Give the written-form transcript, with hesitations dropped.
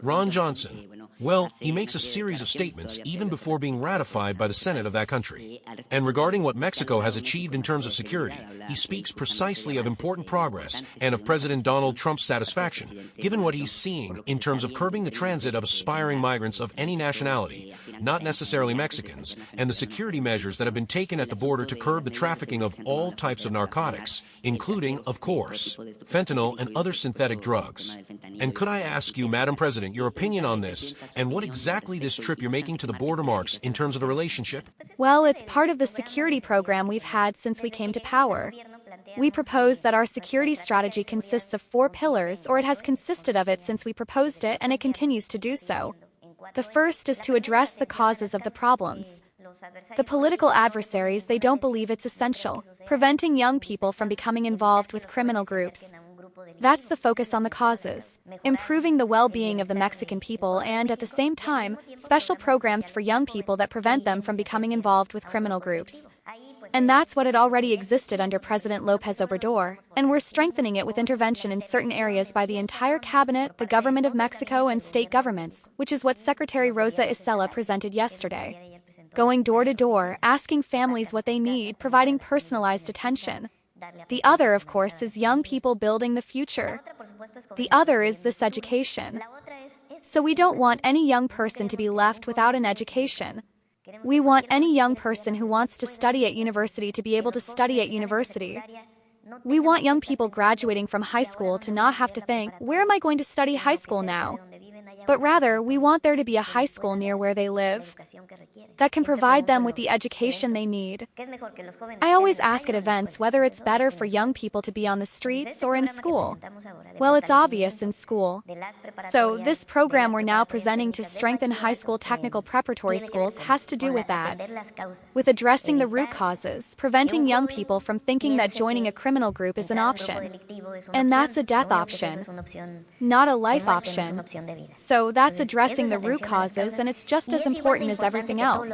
Ron Johnson. Well, he makes a series of statements even before being ratified by the Senate of that country. And regarding what Mexico has achieved in terms of security, he speaks precisely of important progress and of President Donald Trump's satisfaction, given what he's seeing in terms of curbing the transit of aspiring migrants of any nationality, not necessarily Mexicans, and the security measures that have been taken at the border to curb the trafficking of all types of narcotics, including, of course, fentanyl and other synthetic drugs. And could I ask you, Madam President, your opinion on this, and what exactly this trip you're making to the border marks in terms of the relationship? Well, it's part of the security program we've had since we came to power. We propose that our security strategy consists of 4 pillars, or it has consisted of it since we proposed it, and it continues to do so. The first is to address the causes of the problems. The political adversaries, they don't believe it's essential, preventing young people from becoming involved with criminal groups. That's the focus on the causes, improving the well-being of the Mexican people and, at the same time, special programs for young people that prevent them from becoming involved with criminal groups. And that's what had already existed under President López Obrador, and we're strengthening it with intervention in certain areas by the entire cabinet, the government of Mexico, and state governments, which is what Secretary Rosa Isela presented yesterday. Going door to door, asking families what they need, providing personalized attention. The other, of course, is young people building the future. The other is this education. So we don't want any young person to be left without an education. We want any young person who wants to study at university to be able to study at university. We want young people graduating from high school to not have to think, where am I going to study high school now? But rather, we want there to be a high school near where they live that can provide them with the education they need. I always ask at events whether it's better for young people to be on the streets or in school. Well, it's obvious in school. So, this program we're now presenting to strengthen high school technical preparatory schools has to do with that, with addressing the root causes, preventing young people from thinking that joining a criminal group is an option. And that's a death option, not a life option. So that's addressing the root causes, and it's just as important as everything else.